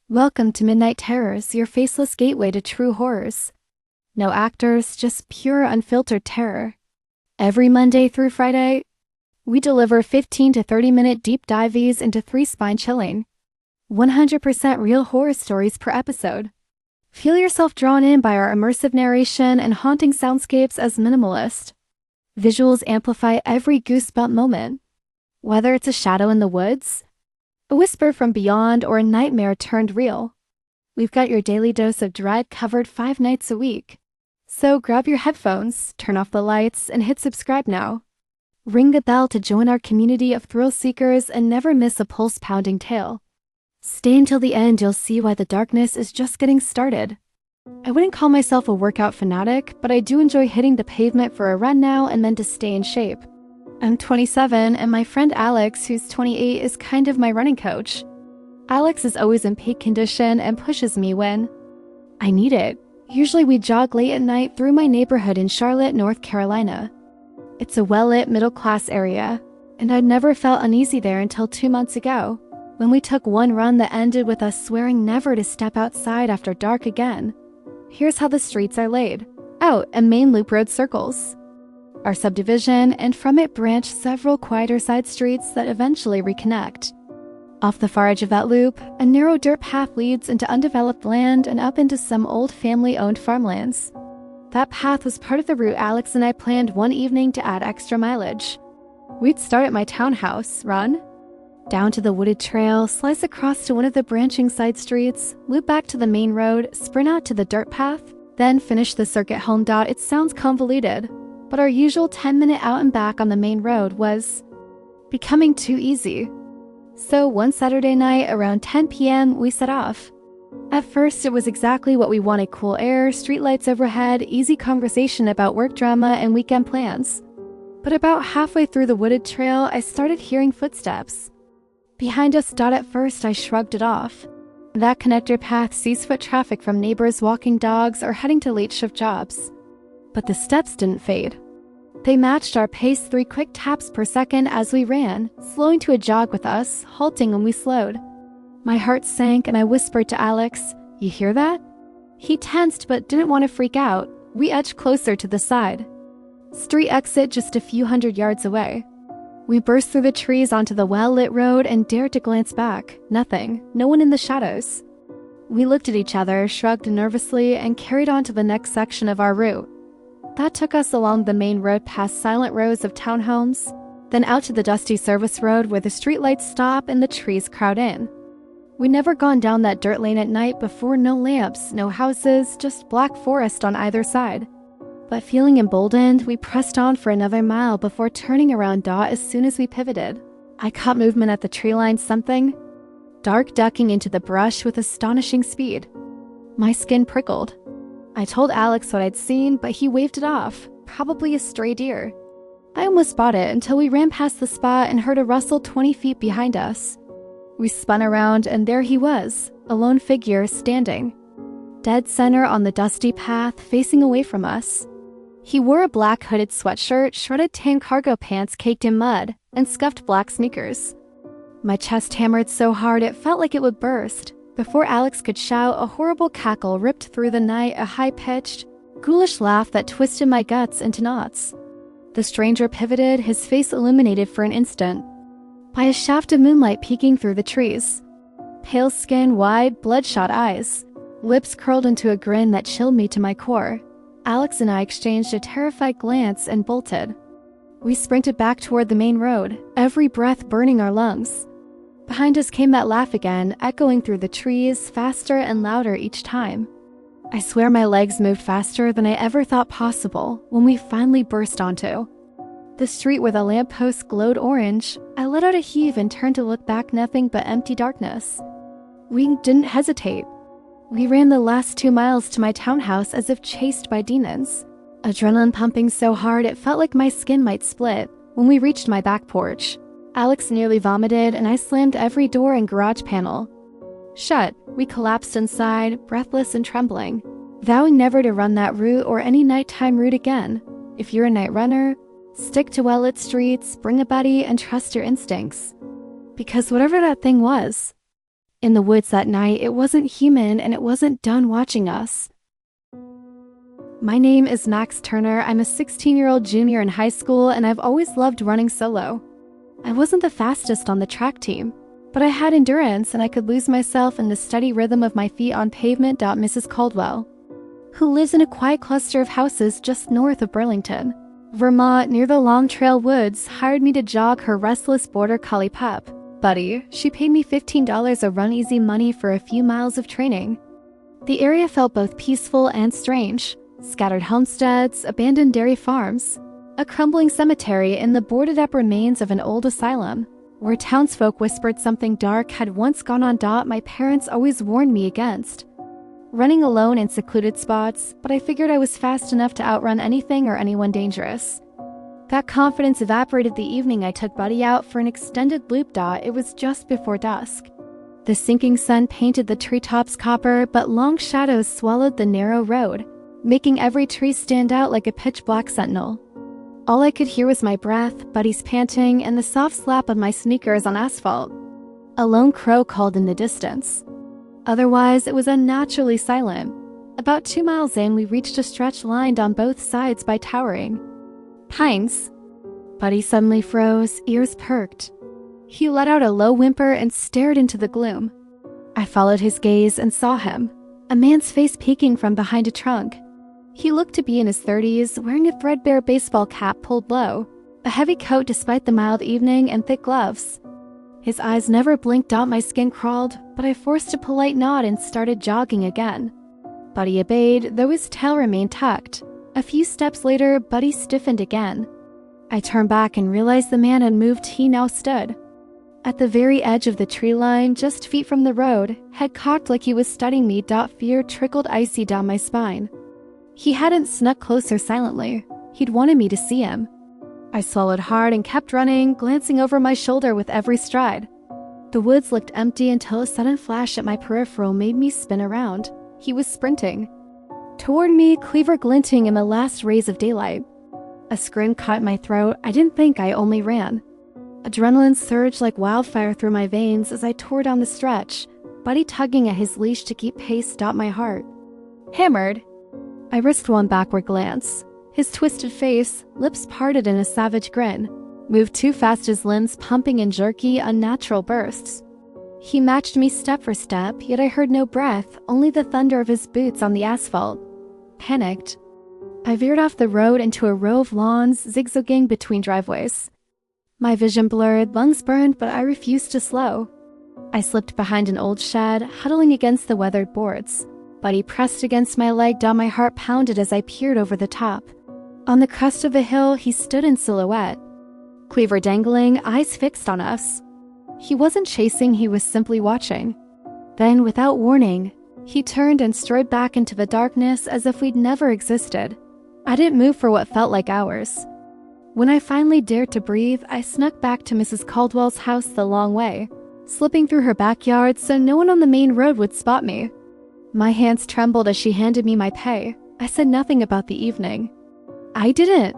Welcome to Midnight Terrors, your faceless gateway to true horrors. No actors, just pure unfiltered terror. Every Monday through Friday, we deliver 15 to 30-minute deep dives into three spine-chilling, 100% real horror stories per episode. Feel yourself drawn in by our immersive narration and haunting soundscapes as minimalist. Visuals amplify every goosebump moment. Whether it's a shadow in the woods, a whisper from beyond, or a nightmare turned real, we've got your daily dose of dread covered 5 nights a week. So grab your headphones, turn off the lights, and hit subscribe now. Ring the bell to join our community of thrill seekers and never miss a pulse-pounding tale. Stay until the end, you'll see why the darkness is just getting started. I wouldn't call myself a workout fanatic, but I do enjoy hitting the pavement for a run now and then to stay in shape. I'm 27, and my friend Alex, who's 28, is kind of my running coach. Alex is always in peak condition and pushes me when I need it. Usually we jog late at night through my neighborhood in Charlotte, North Carolina. It's a well-lit middle-class area, and I'd never felt uneasy there until 2 months ago, when we took one run that ended with us swearing never to step outside after dark again. Here's how the streets are laid out and main loop road circles our subdivision, and from it branch several quieter side streets that eventually reconnect. Off the far edge of that loop, a narrow dirt path leads into undeveloped land and up into some old family-owned farmlands. That path was part of the route Alex and I planned one evening to add extra mileage. We'd start at my townhouse, run down to the wooded trail, slice across to one of the branching side streets, loop back to the main road, sprint out to the dirt path, then finish the circuit home. It sounds convoluted, but our usual 10-minute out and back on the main road was becoming too easy. So one Saturday night around 10 p.m. we set off. At first it was exactly what we wanted: cool air, streetlights overhead, easy conversation about work drama and weekend plans. But about halfway through the wooded trail I started hearing footsteps behind us. At first I shrugged it off. That connector path sees foot traffic from neighbors walking dogs or heading to late shift jobs. But the steps didn't fade. They matched our pace, 3 quick taps per second as we ran, slowing to a jog with us, halting when we slowed. My heart sank and I whispered to Alex, "You hear that?" He tensed but didn't want to freak out. We edged closer to the side. Street exit just a few hundred yards away. We burst through the trees onto the well-lit road and dared to glance back. Nothing. No one in the shadows. We looked at each other, shrugged nervously, and carried on to the next section of our route. That took us along the main road past silent rows of townhomes, then out to the dusty service road where the streetlights stop and the trees crowd in. We'd never gone down that dirt lane at night before. No lamps, no houses, just black forest on either side. But feeling emboldened, we pressed on for another mile before turning around. As soon as we pivoted, I caught movement at the tree line, something dark ducking into the brush with astonishing speed. My skin prickled. I told Alex what I'd seen, but he waved it off. Probably a stray deer. I almost bought it until we ran past the spot and heard a rustle 20 feet behind us. We spun around and there he was, a lone figure standing dead center on the dusty path, facing away from us. He wore a black hooded sweatshirt, shredded tan cargo pants caked in mud, and scuffed black sneakers. My chest hammered so hard it felt like it would burst. Before Alex could shout, a horrible cackle ripped through the night, a high-pitched, ghoulish laugh that twisted my guts into knots. The stranger pivoted, his face illuminated for an instant by a shaft of moonlight peeking through the trees. Pale skin, wide, bloodshot eyes, lips curled into a grin that chilled me to my core. Alex and I exchanged a terrified glance and bolted. We sprinted back toward the main road, every breath burning our lungs. Behind us came that laugh again, echoing through the trees, faster and louder each time. I swear my legs moved faster than I ever thought possible when we finally burst onto the street where the lampposts glowed orange. I let out a heave and turned to look back. Nothing but empty darkness. We didn't hesitate. We ran the last 2 miles to my townhouse as if chased by demons. Adrenaline pumping so hard it felt like my skin might split. When we reached my back porch, Alex nearly vomited and I slammed every door and garage panel shut. We collapsed inside, breathless and trembling, vowing never to run that route or any nighttime route again. If you're a night runner, stick to well-lit streets, bring a buddy, and trust your instincts. Because whatever that thing was, In the woods that night, it wasn't human and it wasn't done watching us. My name is Max Turner. I'm a 16-year-old junior in high school, and I've always loved running solo. I wasn't the fastest on the track team, but I had endurance and I could lose myself in the steady rhythm of my feet on pavement. Mrs. Caldwell, who lives in a quiet cluster of houses just north of Burlington, Vermont, near the Long Trail Woods, hired me to jog her restless border collie pup, Buddy. She paid me $15 of run-easy money for a few miles of training. The area felt both peaceful and strange. Scattered homesteads, abandoned dairy farms, a crumbling cemetery, and the boarded-up remains of an old asylum, where townsfolk whispered something dark had once gone on. My parents always warned me against running alone in secluded spots, but I figured I was fast enough to outrun anything or anyone dangerous. That confidence evaporated the evening I took Buddy out for an extended loop. It was just before dusk. The sinking sun painted the treetops copper, but long shadows swallowed the narrow road, making every tree stand out like a pitch-black sentinel. All I could hear was my breath, Buddy's panting, and the soft slap of my sneakers on asphalt. A lone crow called in the distance. Otherwise, it was unnaturally silent. About 2 miles in, we reached a stretch lined on both sides by towering pines. Buddy suddenly froze, ears perked. He let out a low whimper and stared into the gloom. I followed his gaze and saw him, a man's face peeking from behind a trunk. He looked to be in his 30s, wearing a threadbare baseball cap pulled low, a heavy coat despite the mild evening, and thick gloves. His eyes never blinked. My skin crawled, but I forced a polite nod and started jogging again. Buddy obeyed, though his tail remained tucked. A few steps later, Buddy stiffened again. I turned back and realized the man had moved. He now stood at the very edge of the tree line, just feet from the road, head cocked like he was studying me. Fear trickled icy down my spine. He hadn't snuck closer silently. He'd wanted me to see him. I swallowed hard and kept running, glancing over my shoulder with every stride. The woods looked empty until a sudden flash at my peripheral made me spin around. He was sprinting toward me, cleaver glinting in the last rays of daylight. A scream caught my throat. I didn't think I only ran. Adrenaline surged like wildfire through my veins as I tore down the stretch, Buddy tugging at his leash to keep pace. My heart hammered. I risked one backward glance. His twisted face, lips parted in a savage grin, moved too fast, his limbs pumping in jerky, unnatural bursts. He matched me step for step, yet I heard no breath, only the thunder of his boots on the asphalt. Panicked, I veered off the road into a row of lawns, zigzagging between driveways. My vision blurred, lungs burned, but I refused to slow. I slipped behind an old shed, huddling against the weathered boards. Buddy pressed against my leg. My heart pounded as I peered over the top. On the crest of a hill, he stood in silhouette, cleaver dangling, eyes fixed on us. He wasn't chasing, he was simply watching. Then, without warning, he turned and strode back into the darkness as if we'd never existed. I didn't move for what felt like hours. When I finally dared to breathe, I snuck back to Mrs. Caldwell's house the long way, slipping through her backyard so no one on the main road would spot me. My hands trembled as she handed me my pay. I said nothing about the evening. I didn't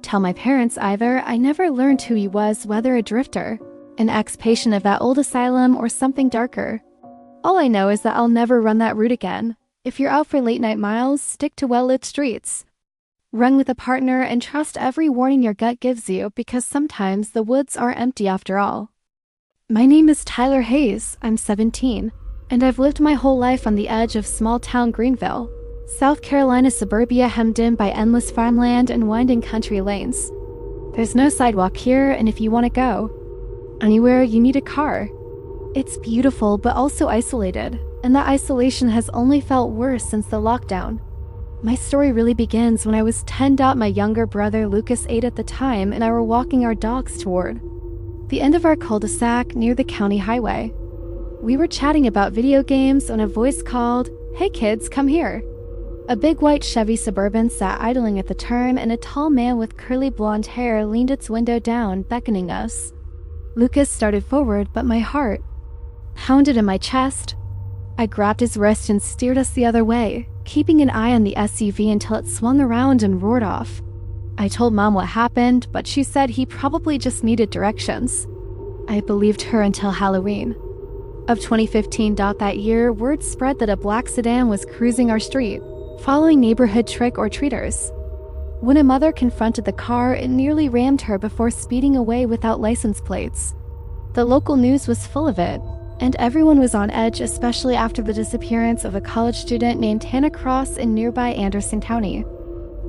tell my parents either. I never learned who he was, whether a drifter, an ex-patient of that old asylum, or something darker. All I know is that I'll never run that route again. If you're out for late-night miles, stick to well-lit streets. Run with a partner and trust every warning your gut gives you, because sometimes the woods are empty after all. My name is Tyler Hayes. I'm 17. And I've lived my whole life on the edge of small-town Greenville, South Carolina suburbia, hemmed in by endless farmland and winding country lanes. There's no sidewalk here, and if you want to go anywhere, you need a car. It's beautiful, but also isolated, and that isolation has only felt worse since the lockdown. My story really begins when I was 10. My younger brother, Lucas, 8 at the time, and I were walking our dogs toward the end of our cul-de-sac near the county highway. We were chatting about video games when a voice called, "Hey kids, come here." A big white Chevy Suburban sat idling at the turn, and a tall man with curly blonde hair leaned its window down, beckoning us. Lucas started forward, but my heart pounded in my chest. I grabbed his wrist and steered us the other way, keeping an eye on the SUV until it swung around and roared off. I told Mom what happened, but she said he probably just needed directions. I believed her until Halloween. of 2015. That year, word spread that a black sedan was cruising our street, following neighborhood trick-or-treaters. When a mother confronted the car, it nearly rammed her before speeding away without license plates. The local news was full of it, and everyone was on edge, especially after the disappearance of a college student named Hannah Cross in nearby Anderson County.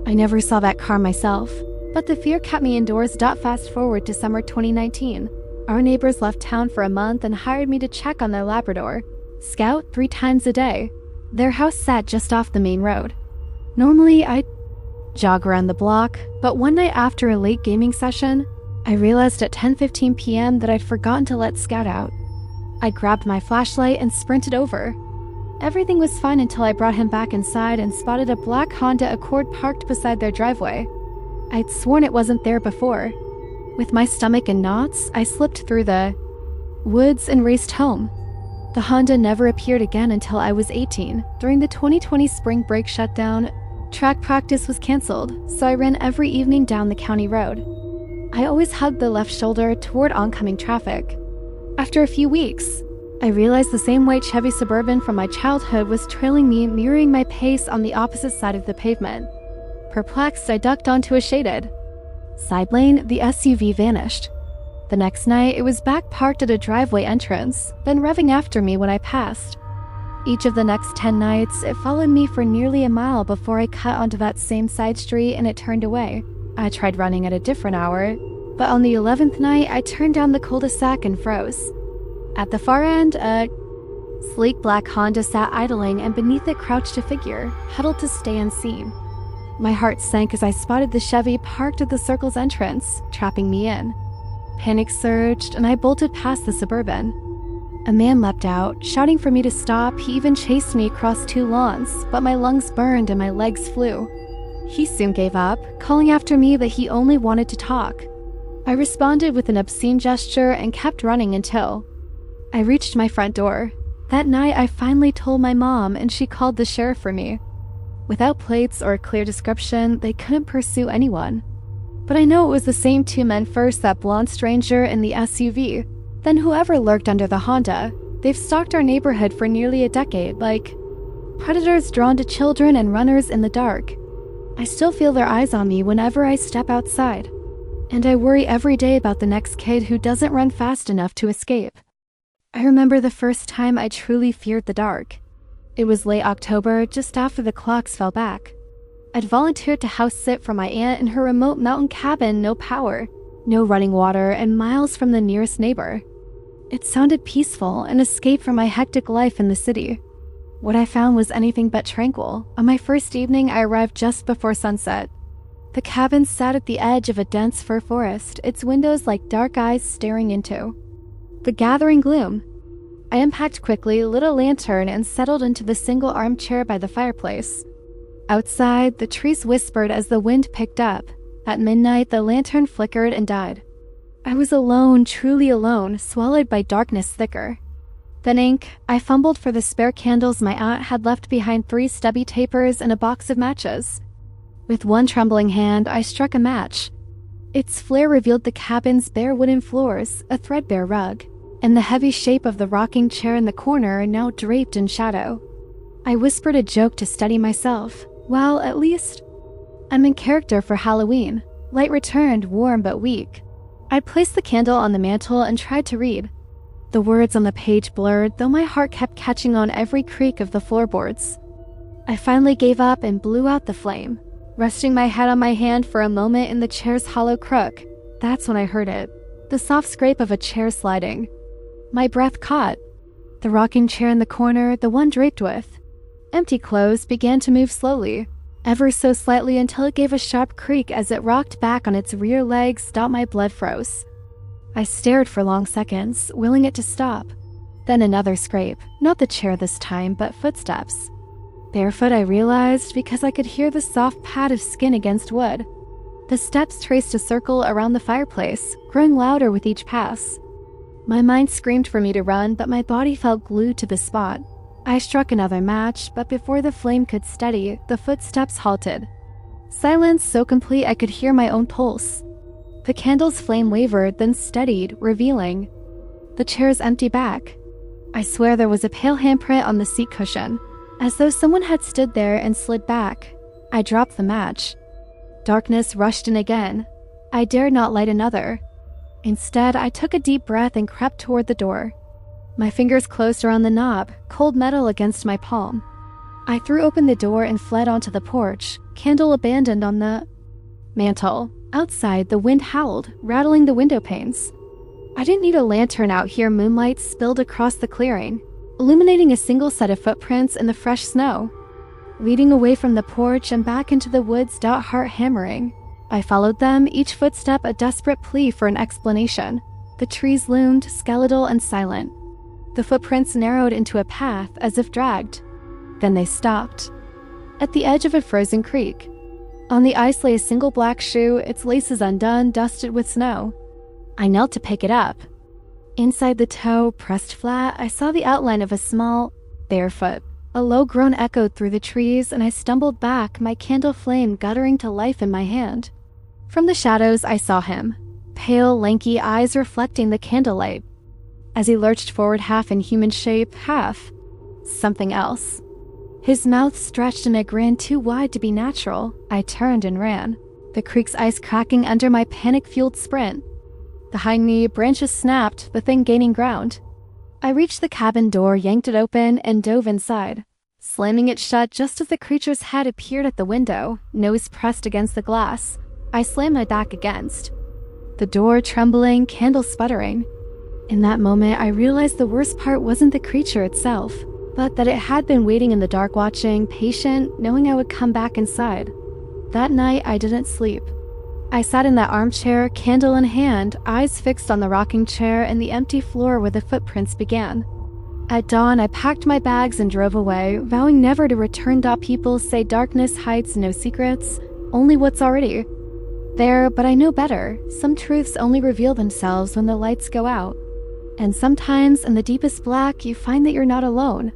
I never saw that car myself, but the fear kept me indoors. Fast forward to summer 2019. Our neighbors left town for a month and hired me to check on their Labrador, Scout, 3 times a day. Their house sat just off the main road. Normally, I'd jog around the block, but one night after a late gaming session, I realized at 10:15 p.m. that I'd forgotten to let Scout out. I grabbed my flashlight and sprinted over. Everything was fine until I brought him back inside and spotted a black Honda Accord parked beside their driveway. I'd sworn it wasn't there before. With my stomach in knots, I slipped through the woods and raced home. The Honda never appeared again until I was 18. During the 2020 spring break shutdown, track practice was canceled, so I ran every evening down the county road. I always hugged the left shoulder toward oncoming traffic. After a few weeks, I realized the same white Chevy Suburban from my childhood was trailing me, mirroring my pace on the opposite side of the pavement. Perplexed, I ducked onto a shaded side lane. The SUV vanished. The next night, it was back parked at a driveway entrance, then revving after me when I passed. Each of the next 10 nights, it followed me for nearly a mile before I cut onto that same side street and it turned away. I tried running at a different hour, but on the 11th night, I turned down the cul-de-sac and froze. At the far end, a sleek black Honda sat idling, and beneath it crouched a figure, huddled to stay unseen. My heart sank as I spotted the Chevy parked at the circle's entrance, trapping me in. Panic surged, and I bolted past the Suburban. A man leapt out, shouting for me to stop. He even chased me across 2 lawns, but my lungs burned and my legs flew. He soon gave up, calling after me that he only wanted to talk. I responded with an obscene gesture and kept running until I reached my front door. That night, I finally told my mom, and she called the sheriff for me. Without plates or a clear description, they couldn't pursue anyone. But I know it was the same 2 men first, that blonde stranger in the SUV, then whoever lurked under the Honda. They've stalked our neighborhood for nearly a decade, like predators drawn to children and runners in the dark. I still feel their eyes on me whenever I step outside, and I worry every day about the next kid who doesn't run fast enough to escape. I remember the first time I truly feared the dark. It was late October, just after the clocks fell back. I'd volunteered to house sit for my aunt in her remote mountain cabin. No power, no running water, and miles from the nearest neighbor. It sounded peaceful, an escape from my hectic life in the city. What I found was anything but tranquil. On my first evening, I arrived just before sunset. The cabin sat at the edge of a dense fir forest, its windows like dark eyes staring into the gathering gloom. I unpacked quickly, lit a lantern, and settled into the single armchair by the fireplace. Outside, the trees whispered as the wind picked up. At midnight, the lantern flickered and died. I was alone, truly alone, swallowed by darkness thicker than ink. I fumbled for the spare candles my aunt had left behind, 3 stubby tapers and a box of matches. With one trembling hand, I struck a match. Its flare revealed the cabin's bare wooden floors, a threadbare rug, and the heavy shape of the rocking chair in the corner, now draped in shadow. I whispered a joke to steady myself. Well, at least I'm in character for Halloween. Light returned, warm but weak. I placed the candle on the mantel and tried to read. The words on the page blurred, though my heart kept catching on every creak of the floorboards. I finally gave up and blew out the flame, resting my head on my hand for a moment in the chair's hollow crook. That's when I heard it, the soft scrape of a chair sliding. My breath caught. The rocking chair in the corner, the one draped with empty clothes, began to move slowly, ever so slightly, until it gave a sharp creak as it rocked back on its rear legs. My blood froze. I stared for long seconds, willing it to stop. Then another scrape, not the chair this time, but footsteps. Barefoot, I realized, because I could hear the soft pad of skin against wood. The steps traced a circle around the fireplace, growing louder with each pass. My mind screamed for me to run, but my body felt glued to the spot. I struck another match, but before the flame could steady, the footsteps halted. Silence so complete I could hear my own pulse. The candle's flame wavered, then steadied, revealing the chair's empty back. I swear there was a pale handprint on the seat cushion, as though someone had stood there and slid back. I dropped the match. Darkness rushed in again. I dared not light another. Instead, I took a deep breath and crept toward the door. My fingers closed around the knob, cold metal against my palm. I threw open the door and fled onto the porch, candle abandoned on the mantel. Outside, the wind howled, rattling the window panes. I didn't need a lantern out here. Moonlight spilled across the clearing, illuminating a single set of footprints in the fresh snow. Leading away from the porch and back into the woods, stout heart hammering. I followed them, each footstep a desperate plea for an explanation. The trees loomed, skeletal and silent. The footprints narrowed into a path, as if dragged. Then they stopped. At the edge of a frozen creek. On the ice lay a single black shoe, its laces undone, dusted with snow. I knelt to pick it up. Inside the toe, pressed flat, I saw the outline of a small, bare foot. A low groan echoed through the trees, and I stumbled back, my candle flame guttering to life in my hand. From the shadows, I saw him. Pale, lanky eyes reflecting the candlelight. As he lurched forward, half in human shape, half something else. His mouth stretched in a grin too wide to be natural. I turned and ran, the creek's ice cracking under my panic-fueled sprint. The high knee branches snapped, the thing gaining ground. I reached the cabin door, yanked it open, and dove inside, slamming it shut just as the creature's head appeared at the window, nose pressed against the glass. I slammed my back against. The door trembling, candle sputtering. In that moment, I realized the worst part wasn't the creature itself, but that it had been waiting in the dark, watching, patient, knowing I would come back inside. That night, I didn't sleep. I sat in that armchair, candle in hand, eyes fixed on the rocking chair and the empty floor where the footprints began. At dawn, I packed my bags and drove away, vowing never to return. People say darkness hides no secrets, only what's already there, but I know better. Some truths only reveal themselves when the lights go out. And sometimes, in the deepest black, you find that you're not alone.